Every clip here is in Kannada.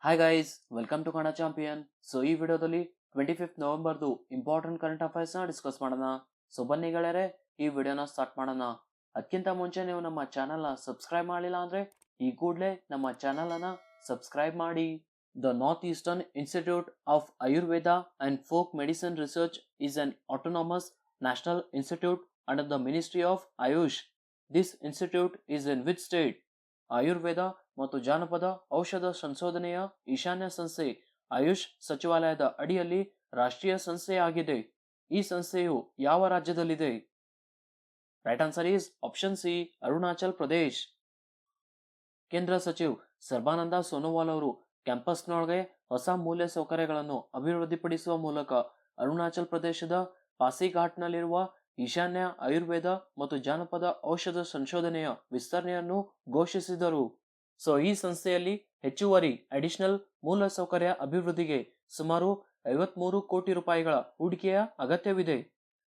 Hi guys, welcome to Kannada champion. So ಈ ವಿಡಿಯೋದಲ್ಲಿ 25 ನವೆಂಬರ್ದು ಇಂಪಾರ್ಟೆಂಟ್ ಕರೆಂಟ್ ಅಫೈರ್ಸ್ನ ಡಿಸ್ಕಸ್ ಮಾಡೋಣ. ಸೊ ಬನ್ನಿ ಗೆಳೆಯರೆ, ಈ ವಿಡಿಯೋನ ಸ್ಟಾರ್ಟ್ ಮಾಡೋಣ. ಅದಕ್ಕಿಂತ ಮುಂಚೆ ನೀವು ನಮ್ಮ ಚಾನಲ್ನ ಸಬ್ಸ್ಕ್ರೈಬ್ ಮಾಡಲಿಲ್ಲ ಅಂದರೆ ಈ ಕೂಡಲೇ ನಮ್ಮ ಚಾನಲನ್ನು ಸಬ್ಸ್ಕ್ರೈಬ್ ಮಾಡಿ. The north eastern institute of Ayurveda and folk medicine research is an autonomous national institute under the ministry of AYUSH. This institute is in which state? Ayurveda ಮತ್ತು ಜಾನಪದ ಔಷಧ ಸಂಶೋಧನೆಯ ಈಶಾನ್ಯ ಸಂಸ್ಥೆ ಆಯುಷ್ ಸಚಿವಾಲಯದ ಅಡಿಯಲ್ಲಿ ರಾಷ್ಟ್ರೀಯ ಸಂಸ್ಥೆಯಾಗಿದೆ. ಈ ಸಂಸ್ಥೆಯು ಯಾವ ರಾಜ್ಯದಲ್ಲಿದೆ? Right answer is option C, Arunachal Pradesh. ಕೇಂದ್ರ ಸಚಿವ ಸರ್ಬಾನಂದ ಸೋನೋವಾಲ್ ಅವರು ಕ್ಯಾಂಪಸ್ನೊಳಗೆ ಹೊಸ ಮೂಲ ಸೌಕರ್ಯಗಳನ್ನು ಅಭಿವೃದ್ಧಿಪಡಿಸುವ ಮೂಲಕ ಅರುಣಾಚಲ್ ಪ್ರದೇಶದ ಪಾಸಿಘಾಟ್ನಲ್ಲಿರುವ ಈಶಾನ್ಯ ಆಯುರ್ವೇದ ಮತ್ತು ಜಾನಪದ ಔಷಧ ಸಂಶೋಧನೆಯ ವಿಸ್ತರಣೆಯನ್ನು ಘೋಷಿಸಿದರು. ಸೊ ಈ ಸಂಸ್ಥೆಯಲ್ಲಿ ಹೆಚ್ಚುವರಿ ಅಡಿಷನಲ್ ಮೂಲ ಸೌಕರ್ಯ ಅಭಿವೃದ್ಧಿಗೆ ಸುಮಾರು 53 ಕೋಟಿ ರೂಪಾಯಿಗಳ ಹೂಡಿಕೆಯ ಅಗತ್ಯವಿದೆ.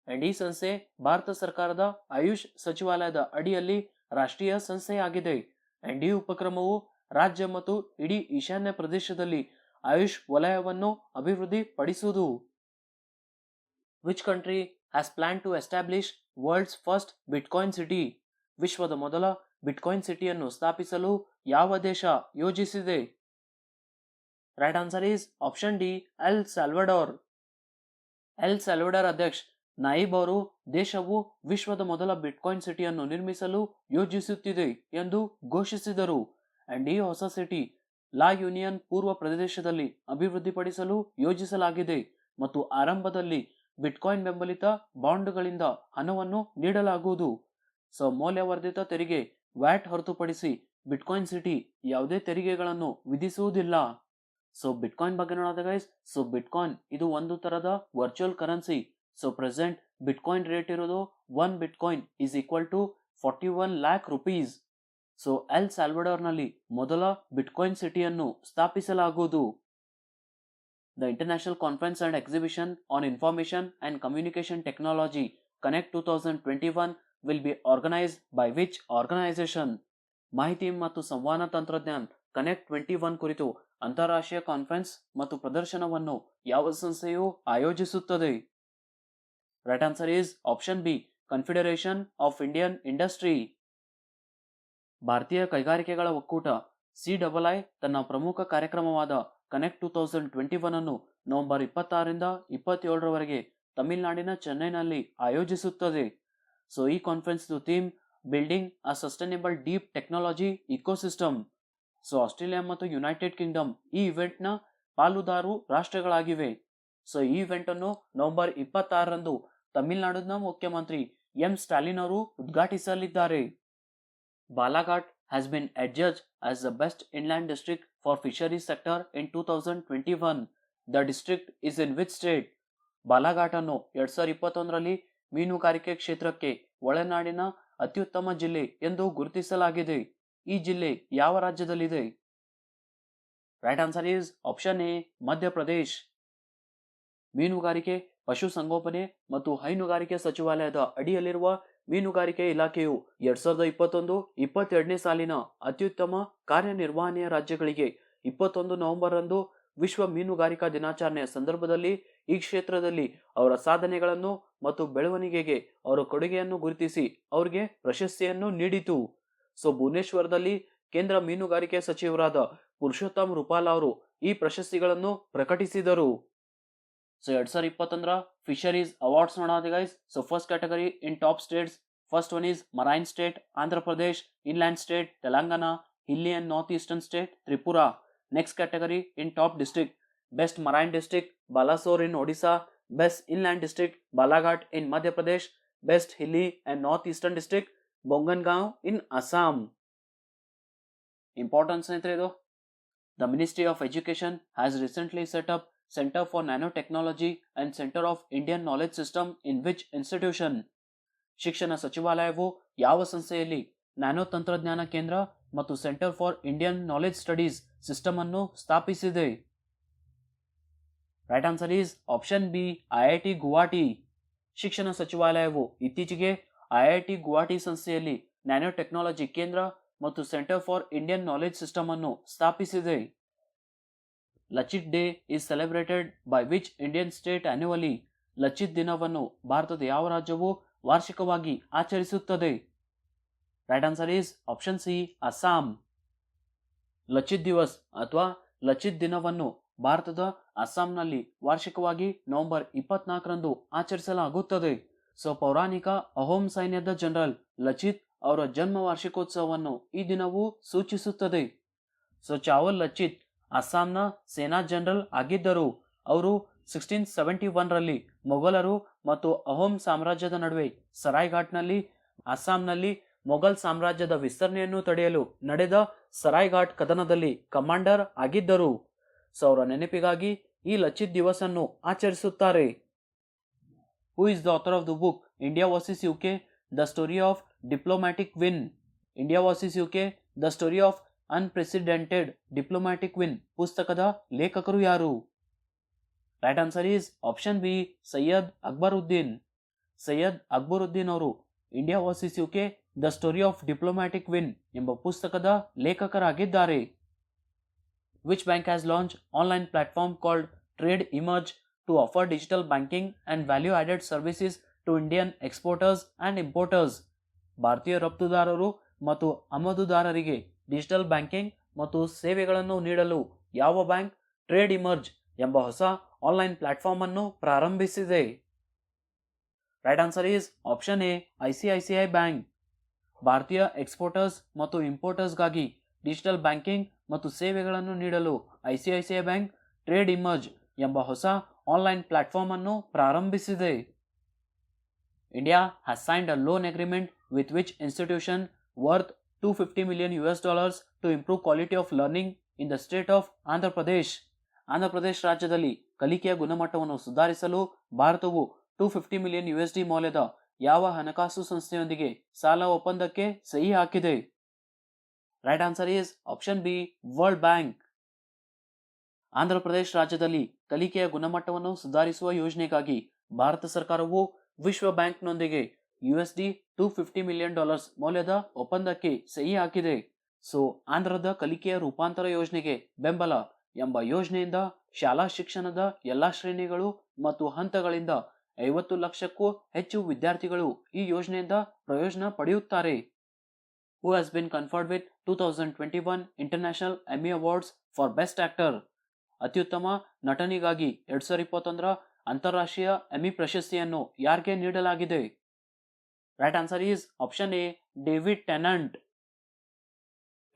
ಅಂಡ್ ಈ ಸಂಸ್ಥೆ ಭಾರತ ಸರ್ಕಾರದ ಆಯುಷ್ ಸಚಿವಾಲಯದ ಅಡಿಯಲ್ಲಿ ರಾಷ್ಟ್ರೀಯ ಸಂಸ್ಥೆಯಾಗಿದೆ. ಅಂಡ್ ಈ ಉಪಕ್ರಮವು ರಾಜ್ಯ ಮತ್ತು ಇಡೀ ಈಶಾನ್ಯ ಪ್ರದೇಶದಲ್ಲಿ ಆಯುಷ್ ವಲಯವನ್ನು ಅಭಿವೃದ್ಧಿ ಪಡಿಸುವುದು. Which country has plan to establish world's first bitcoin city? ವಿಶ್ವದ ಮೊದಲ ಬಿಟ್ಕಾಯಿನ್ ಸಿಟಿಯನ್ನು ಸ್ಥಾಪಿಸಲು ಯಾವ ದೇಶ ಯೋಜಿಸಿದೆ? Right answer is option D, El Salvador. El Salvador ಅಧ್ಯಕ್ಷ ನಾಯಿಬ್ ಅವರು ದೇಶವು ವಿಶ್ವದ ಮೊದಲ ಬಿಟ್ಕಾಯಿನ್ ಸಿಟಿಯನ್ನು ನಿರ್ಮಿಸಲು ಯೋಜಿಸುತ್ತಿದೆ ಎಂದು ಘೋಷಿಸಿದರು. ಅಂಡ್ ಈ ಹೊಸ ಸಿಟಿ ಲಾ ಯೂನಿಯನ್ ಪೂರ್ವ ಪ್ರದೇಶದಲ್ಲಿ ಅಭಿವೃದ್ಧಿಪಡಿಸಲು ಯೋಜಿಸಲಾಗಿದೆ ಮತ್ತು ಆರಂಭದಲ್ಲಿ ಬಿಟ್ಕಾಯಿನ್ ಬೆಂಬಲಿತ ಬಾಂಡ್ಗಳಿಂದ ಹಣವನ್ನು ನೀಡಲಾಗುವುದು. ಸೊ ಮೌಲ್ಯವರ್ಧಿತ ತೆರಿಗೆ ವ್ಯಾಟ್ ಹೊರತುಪಡಿಸಿ ಬಿಟ್ಕಾಯಿನ್ ಸಿಟಿ ಯಾವುದೇ ತೆರಿಗೆಗಳನ್ನು ವಿಧಿಸುವುದಿಲ್ಲ. ಸೊ ಬಿಟ್ಕಾಯಿನ್ ಬಗ್ಗೆ ನೋಡೋದ ಗೈಸ್, ಸೊ ಬಿಟ್ಕಾಯಿನ್ ಇದು ಒಂದು ತರದ virtual currency. So present bitcoin rate ಇರೋದು 1 bitcoin is equal to 41 lakh rupees. So El ಸಾಲ್ವಡಾರ್ನಲ್ಲಿ ಮೊದಲ ಬಿಟ್ಕಾಯಿನ್ ಸಿಟಿಯನ್ನು ಸ್ಥಾಪಿಸಲಾಗುವುದು. The International Conference and Exhibition on Information and Communication Technology Connect 2021 will be organized by which organization? ಮಾಹಿತಿ ಮತ್ತು ಸಂವಹನ ತಂತ್ರಜ್ಞಾನ ಕನೆಕ್ಟ್ 21 ಕುರಿತು ಅಂತಾರಾಷ್ಟ್ರೀಯ ಕಾನ್ಫರೆನ್ಸ್ ಮತ್ತು ಪ್ರದರ್ಶನವನ್ನು ಯಾವ ಸಂಸ್ಥೆಯು ಆಯೋಜಿಸುತ್ತದೆ? Right answer is option B, Confederation of Indian Industry. ಭಾರತೀಯ ಕೈಗಾರಿಕೆಗಳ ಒಕ್ಕೂಟ CII ತನ್ನ ಪ್ರಮುಖ ಕಾರ್ಯಕ್ರಮವಾದ ಕನೆಕ್ಟ್ 2021 ಅನ್ನು ನವೆಂಬರ್ 26ರಿಂದ 27ರವರೆಗೆ ತಮಿಳುನಾಡಿನ ಚೆನ್ನೈನಲ್ಲಿ ಆಯೋಜಿಸುತ್ತದೆ. ಸೊ ಈ conference theme building a sustainable deep technology ecosystem. So Australia ಮತ್ತು ಯುನೈಟೆಡ್ ಕಿಂಗ್ಡಮ್ ಈ ಇವೆಂಟ್ನ ಪಾಲುದಾರು ರಾಷ್ಟ್ರಗಳಾಗಿವೆ. ಸೊ ಈ ಇವೆಂಟ್ ಅನ್ನು ನವೆಂಬರ್ 26ರಂದು ತಮಿಳುನಾಡಿನ ಮುಖ್ಯಮಂತ್ರಿ ಎಂ ಸ್ಟಾಲಿನ್ ಅವರು ಉದ್ಘಾಟಿಸಲಿದ್ದಾರೆ. Balaghat has been adjudged as the best inland district for fisheries sector in 2021. The district is in which state? Balaghat ಅನ್ನು 2021ರಲ್ಲಿ ಮೀನುಗಾರಿಕೆ ಕ್ಷೇತ್ರಕ್ಕೆ ಒಳನಾಡಿನ ಅತ್ಯುತ್ತಮ ಜಿಲ್ಲೆ ಎಂದು ಗುರುತಿಸಲಾಗಿದೆ. ಈ ಜಿಲ್ಲೆ ಯಾವ ರಾಜ್ಯದಲ್ಲಿದೆ? Right answer is option A, Madhya Pradesh. ಮೀನುಗಾರಿಕೆ, ಪಶುಸಂಗೋಪನೆ ಮತ್ತು ಹೈನುಗಾರಿಕೆ ಸಚಿವಾಲಯದ ಅಡಿಯಲ್ಲಿರುವ ಮೀನುಗಾರಿಕೆ ಇಲಾಖೆಯು 2021-22ನೇ ಸಾಲಿನ ಅತ್ಯುತ್ತಮ ಕಾರ್ಯನಿರ್ವಹಣೆಯ ರಾಜ್ಯಗಳಿಗೆ 21 ನವೆಂಬರ್ರಂದು ವಿಶ್ವ ಮೀನುಗಾರಿಕಾ ದಿನಾಚರಣೆಯ ಸಂದರ್ಭದಲ್ಲಿ ಈ ಕ್ಷೇತ್ರದಲ್ಲಿ ಅವರ ಸಾಧನೆಗಳನ್ನು ಮತ್ತು ಬೆಳವಣಿಗೆಗೆ ಅವರ ಕೊಡುಗೆಯನ್ನು ಗುರುತಿಸಿ ಅವರಿಗೆ ಪ್ರಶಸ್ತಿಯನ್ನು ನೀಡಿತು. ಸೊ ಭುವನೇಶ್ವರದಲ್ಲಿ ಕೇಂದ್ರ ಮೀನುಗಾರಿಕೆ ಸಚಿವರಾದ ಪುರುಷೋತ್ತಮ್ ರೂಪಾಲ ಅವರು ಈ ಪ್ರಶಸ್ತಿಗಳನ್ನು ಪ್ರಕಟಿಸಿದರು. ಸೊ 2021ರ ಫಿಶರೀಸ್ ಅವಾರ್ಡ್ಸ್ ನೋಡೋದು guys. So first category in top states. First one is marine state Andhra Pradesh, inland state Telangana, hilly and north eastern state Tripura. Next category in top district. Best marine district Balasore in Odisha, best inland district Balaghat in Madhya Pradesh, best hilly and north eastern district Bongaigaon in Assam. Importance ಸ್ನೇಹಿತರೆ ಇದು. The ministry of education has recently set up Center for Nanotechnology and Center of Indian Knowledge System in which institution? ಶಿಕ್ಷಣ ಸಚಿವಾಲಯವು ಯಾವ ಸಂಸ್ಥೆಯಲ್ಲಿ ನ್ಯಾನೋ ತಂತ್ರಜ್ಞಾನ ಕೇಂದ್ರ ಮತ್ತು centre for Indian knowledge studies system ಅನ್ನು ಸ್ಥಾಪಿಸಿದೆ? Right answer is option B, IIT Guwahati. ಶಿಕ್ಷಣ ಸಚಿವಾಲಯವು ಇತ್ತೀಚೆಗೆ IIT ಗುವಾಹಟಿ ಸಂಸ್ಥೆಯಲ್ಲಿ ನ್ಯಾನೋ ಟೆಕ್ನಾಲಜಿ ಕೇಂದ್ರ ಮತ್ತು centre for Indian knowledge system ಅನ್ನು ಸ್ಥಾಪಿಸಿದೆ. Lachit day is celebrated by which Indian state annually? Lachit ದಿನವನ್ನು ಭಾರತದ ಯಾವ ರಾಜ್ಯವು ವಾರ್ಷಿಕವಾಗಿ ಆಚರಿಸುತ್ತದೆ? Right answer is option C, Assam. Lachit Divas ಅಥವಾ ಲಚಿತ್ ದಿನವನ್ನು ಭಾರತದ ಅಸ್ಸಾಂನಲ್ಲಿ ವಾರ್ಷಿಕವಾಗಿ ನವೆಂಬರ್ 24ರಂದು ಆಚರಿಸಲಾಗುತ್ತದೆ. ಸೊ ಪೌರಾಣಿಕ ಅಹೋಂ ಸೈನ್ಯದ ಜನರಲ್ ಲಚಿತ್ ಅವರ ಜನ್ಮ ವಾರ್ಷಿಕೋತ್ಸವವನ್ನು ಈ ದಿನವು ಸೂಚಿಸುತ್ತದೆ. ಸೊ ಚಾವಲ್ ಲಚಿತ್ ಅಸ್ಸಾಂನ ಸೇನಾ ಜನರಲ್ ಆಗಿದ್ದರು. ಅವರು 1671ರಲ್ಲಿ ಮೊಘಲರು ಮತ್ತು ಅಹೋಂ ಸಾಮ್ರಾಜ್ಯದ ನಡುವೆ ಸರಾಯ್ಘಾಟ್ನಲ್ಲಿ ಅಸ್ಸಾಂನಲ್ಲಿ ಮೊಘಲ್ ಸಾಮ್ರಾಜ್ಯದ ವಿಸ್ತರಣೆಯನ್ನು ತಡೆಯಲು ನಡೆದ ಸರಾಯ್ಘಾಟ್ ಕದನದಲ್ಲಿ ಕಮಾಂಡರ್ ಆಗಿದ್ದರು. ಸೊ ಅವರ ನೆನಪಿಗಾಗಿ ಈ ಲಚಿತ್ ದಿವಸ್ ಅನ್ನು ಆಚರಿಸುತ್ತಾರೆ. Who is the author of the book India versus UK the story of diplomatic win? India versus UK the story of unprecedented diplomatic win ಪುಸ್ತಕದ ಲೇಖಕರು ಯಾರು? Right answer is option B, Syed Akbaruddin. Syed Akbaruddin ಅವರು India versus UK the story of diplomatic win ಎಂಬ ಪುಸ್ತಕದ ಲೇಖಕರಾಗಿದ್ದಾರೆ. Which bank has launch online platform called trade emerge to offer digital banking and value added services to Indian exporters and importers? ಭಾರತೀಯ ರಫ್ತುದಾರರು ಮತ್ತು ಆಮದುದಾರರಿಗೆ ಡಿಜಿಟಲ್ ಬ್ಯಾಂಕಿಂಗ್ ಮತ್ತು ಸೇವೆಗಳನ್ನು ನೀಡಲು ಯಾವ ಬ್ಯಾಂಕ್ ಟ್ರೇಡ್ ಇಮರ್ಜ್ ಎಂಬ ಹೊಸ ಆನ್ಲೈನ್ ಪ್ಲಾಟ್ಫಾರ್ಮ್ ಅನ್ನು ಪ್ರಾರಂಭಿಸಿದೆ? Right answer is option A, ICICI bank. ಭಾರತೀಯ ಎಕ್ಸ್ಪೋರ್ಟರ್ಸ್ ಮತ್ತು ಇಂಪೋರ್ಟರ್ಸ್ಗಾಗಿ ಡಿಜಿಟಲ್ ಬ್ಯಾಂಕಿಂಗ್ ಮತ್ತು ಸೇವೆಗಳನ್ನು ನೀಡಲು ಐಸಿಐಸಿಐ ಬ್ಯಾಂಕ್ ಟ್ರೇಡ್ ಇಮರ್ಜ್ ಎಂಬ ಹೊಸ ಆನ್ಲೈನ್ ಪ್ಲಾಟ್ಫಾರ್ಮ್ ಅನ್ನು ಪ್ರಾರಂಭಿಸಿದೆ. India has signed a loan agreement with which institution worth $250 million to improve quality of learning in the state of Andhra Pradesh? Andhra Pradesh ರಾಜ್ಯದಲ್ಲಿ ಕಲಿಕೆಯ ಗುಣಮಟ್ಟವನ್ನು ಸುಧಾರಿಸಲು ಭಾರತವು $250 million ಮೌಲ್ಯದ ಯಾವ ಹಣಕಾಸು ಸಂಸ್ಥೆಯೊಂದಿಗೆ ಸಾಲ ಒಪ್ಪಂದಕ್ಕೆ ಸಹಿ ಹಾಕಿದೆ? Right answer is option B, world bank. Andhra Pradesh ರಾಜ್ಯದಲ್ಲಿ ಕಲಿಕೆಯ ಗುಣಮಟ್ಟವನ್ನು ಸುಧಾರಿಸುವ ಯೋಜನೆಗಾಗಿ ಭಾರತ ಸರ್ಕಾರವು ವಿಶ್ವ ಬ್ಯಾಂಕ್ನೊಂದಿಗೆ $250 million ಮೌಲ್ಯದ ಒಪ್ಪಂದಕ್ಕೆ ಸಹಿ ಹಾಕಿದೆ. ಸೊ ಆಂಧ್ರದ ಕಲಿಕೆಯ ರೂಪಾಂತರ ಯೋಜನೆಗೆ ಬೆಂಬಲ ಎಂಬ ಯೋಜನೆಯಿಂದ ಶಾಲಾ ಶಿಕ್ಷಣದ ಎಲ್ಲಾ ಶ್ರೇಣಿಗಳು ಮತ್ತು ಹಂತಗಳಿಂದ 50 ಲಕ್ಷಕ್ಕೂ ಹೆಚ್ಚು ವಿದ್ಯಾರ್ಥಿಗಳು ಈ ಯೋಜನೆಯಿಂದ ಪ್ರಯೋಜನ ಪಡೆಯುತ್ತಾರೆ. Who has been conferred with 2021 international Emmy awards for best actor? ಅತ್ಯುತ್ತಮ ನಟನಿಗಾಗಿ 2021ರ ಅಂತಾರಾಷ್ಟ್ರೀಯ ಎಮ್ಮಿ ಪ್ರಶಸ್ತಿಯನ್ನು ಯಾರಿಗೆ ನೀಡಲಾಗಿದೆ? Right answer is option A, David Tennant.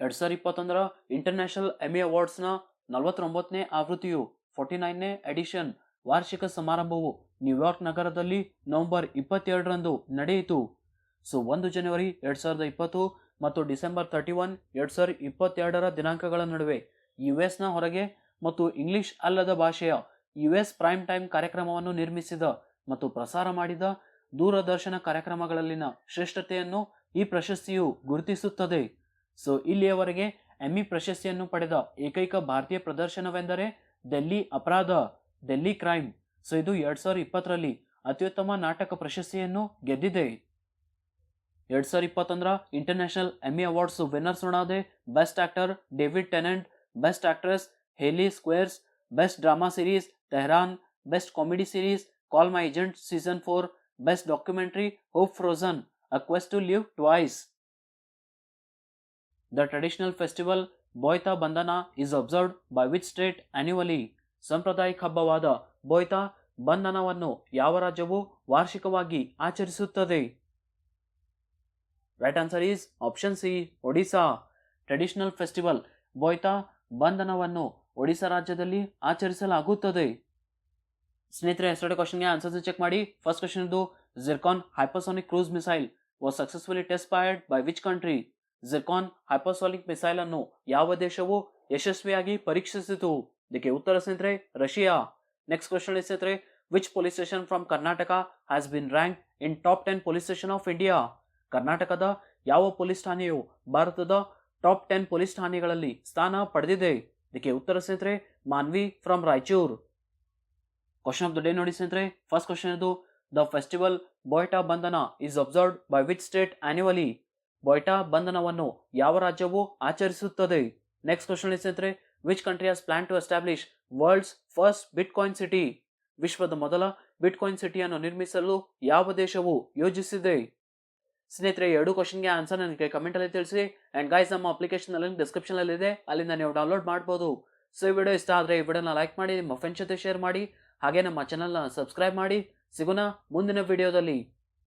2021ರ ಇಂಟರ್ನ್ಯಾಷನಲ್ ಎಮ್ಮಿ ಅವಾರ್ಡ್ಸ್ನ 49ನೇ ಆವೃತ್ತಿಯು 49ನೇ ಎಡಿಷನ್ ವಾರ್ಷಿಕ ಸಮಾರಂಭವು ನ್ಯೂಯಾರ್ಕ್ ನಗರದಲ್ಲಿ ನವೆಂಬರ್ 22ರಂದು ನಡೆಯಿತು. ಸೊ 1 ಜನವರಿ 2020 ಮತ್ತು ಡಿಸೆಂಬರ್ 31, 2022ರ ದಿನಾಂಕಗಳ ನಡುವೆ ಯುಎಸ್ನ ಹೊರಗೆ ಮತ್ತು ಇಂಗ್ಲಿಷ್ ಅಲ್ಲದ ಭಾಷೆಯ ಯುಎಸ್ ಪ್ರೈಮ್ ಟೈಮ್ ಕಾರ್ಯಕ್ರಮವನ್ನು ನಿರ್ಮಿಸಿದ ಮತ್ತು ಪ್ರಸಾರ ಮಾಡಿದ ದೂರದರ್ಶನ ಕಾರ್ಯಕ್ರಮಗಳಲ್ಲಿನ ಶ್ರೇಷ್ಠತೆಯನ್ನು ಈ ಪ್ರಶಸ್ತಿಯು ಗುರುತಿಸುತ್ತದೆ. ಸೊ ಇಲ್ಲಿಯವರೆಗೆ ಎಮ್ಮಿ ಪ್ರಶಸ್ತಿಯನ್ನು ಪಡೆದ ಏಕೈಕ ಭಾರತೀಯ ಪ್ರದರ್ಶನವೆಂದರೆ ಡೆಲ್ಲಿ ಅಪರಾಧ, ಡೆಲ್ಲಿ ಕ್ರೈಮ್. ಸೊ ಇದು 2020ರಲ್ಲಿ ಅತ್ಯುತ್ತಮ ನಾಟಕ ಪ್ರಶಸ್ತಿಯನ್ನು ಗೆದ್ದಿದೆ. 2021ರ ಇಂಟರ್ನ್ಯಾಷನಲ್ ಎಮ್ಮಿ ಅವಾರ್ಡ್ಸ್ ವಿನ್ನರ್ಸ್ ನೋಡಾದೆ: best actor David Tennant, best actress Hayley Squires, best drama series Tehran, best comedy series Call My Agent season 4, best documentary Hope Frozen a quest to live twice. The traditional festival Boita Bandana is observed by which state annually? ಸಾಂಪ್ರದಾಯಿಕ ಹಬ್ಬವಾದ ಬೋಯ್ತಾ ಬಂಧನವನ್ನು ಯಾವ ರಾಜ್ಯವು ವಾರ್ಷಿಕವಾಗಿ ಆಚರಿಸುತ್ತದೆ? Right answer is option C, Odisha. Traditional festival Boita ಬಂಧನವನ್ನು ಒಡಿಶಾ ರಾಜ್ಯದಲ್ಲಿ ಆಚರಿಸಲಾಗುತ್ತದೆ. ಸ್ನೇಹಿತರೆ, ಎರಡನೇ ಕ್ವಶನ್ಗೆ ಆನ್ಸರ್ಸ್ ಚೆಕ್ ಮಾಡಿ. ಫಸ್ಟ್ ಕ್ವಶನ್ ಇದು: Zircon hypersonic cruise missile was successfully test fired by which country? Zircon hypersonic missile ಅನ್ನು ಯಾವ ದೇಶವು ಯಶಸ್ವಿಯಾಗಿ ಪರೀಕ್ಷಿಸಿತು? ಇದಕ್ಕೆ ಉತ್ತರ ಸ್ನೇಹಿತರೆ ರಷ್ಯಾ. ನೆಕ್ಸ್ಟ್ ಕ್ವಶನ್ ಸ್ನೇಹಿತರೆ: which police station from Karnataka has been rank in top 10 police station of India? ಕರ್ನಾಟಕದ ಯಾವ ಪೊಲೀಸ್ ಠಾಣೆಯು ಭಾರತದ ಟಾಪ್ 10 ಪೊಲೀಸ್ ಠಾಣೆಗಳಲ್ಲಿ ಸ್ಥಾನ ಪಡೆದಿದೆ? ಇದಕ್ಕೆ ಉತ್ತರ ಸ್ನೇಹಿತರೆ Manvi from Raichur. Question of the day ನೋಡಿ ಸ್ನೇಹಿತರೆ. ಫಸ್ಟ್ ಕ್ವಶನ್ ಇದು: the festival Boita Bandhan is observed by which state annually? Boita ಬಂಧನವನ್ನು ಯಾವ ರಾಜ್ಯವು ಆಚರಿಸುತ್ತದೆ? ನೆಕ್ಸ್ಟ್ ಕ್ವಶನ್ ಸ್ನೇಹಿತರೆ: which country has plan to establish world's first bitcoin city, ವಿಶ್ವದ ಮೊದಲ ಬಿಟ್ಕಾಯಿನ್ ಸಿಟಿಯನ್ನು ನಿರ್ಮಿಸಲು ಯಾವ ದೇಶವು ಯೋಜಿಸಿದೆ? ಸ್ನೇಹಿತರೆ, ಎರಡು ಕ್ವಶನ್ಗೆ ಆನ್ಸರ್ ನನಗೆ ಕಮೆಂಟ್ ಅಲ್ಲಿ ತಿಳಿಸಿ. ಅಂಡ್ ಗೈಸ್, ನಮ್ಮ ಅಪ್ಲಿಕೇಶನ್ ಲಿಂಕ್ ಡಿಸ್ಕ್ರಿಪ್ಷನ್ ಅಲ್ಲಿ ಇದೆ, ಅಲ್ಲಿಂದ ನೀವು ಡೌನ್ಲೋಡ್ ಮಾಡಬಹುದು. ಸೊ ಈ ವಿಡಿಯೋ ಇಷ್ಟ ಆದರೆ ಈ ವಿಡಿಯೋನ ಲೈಕ್ ಮಾಡಿ, ನಿಮ್ಮ ಫ್ರೆಂಡ್ಸ್ ಜೊತೆ ಶೇರ್ ಮಾಡಿ, ಹಾಗೆ ನಮ್ಮ ಚಾನಲ್ನ ಸಬ್ಸ್ಕ್ರೈಬ್ ಮಾಡಿ. ಸಿಗೋಣ ಮುಂದಿನ ವಿಡಿಯೋದಲ್ಲಿ.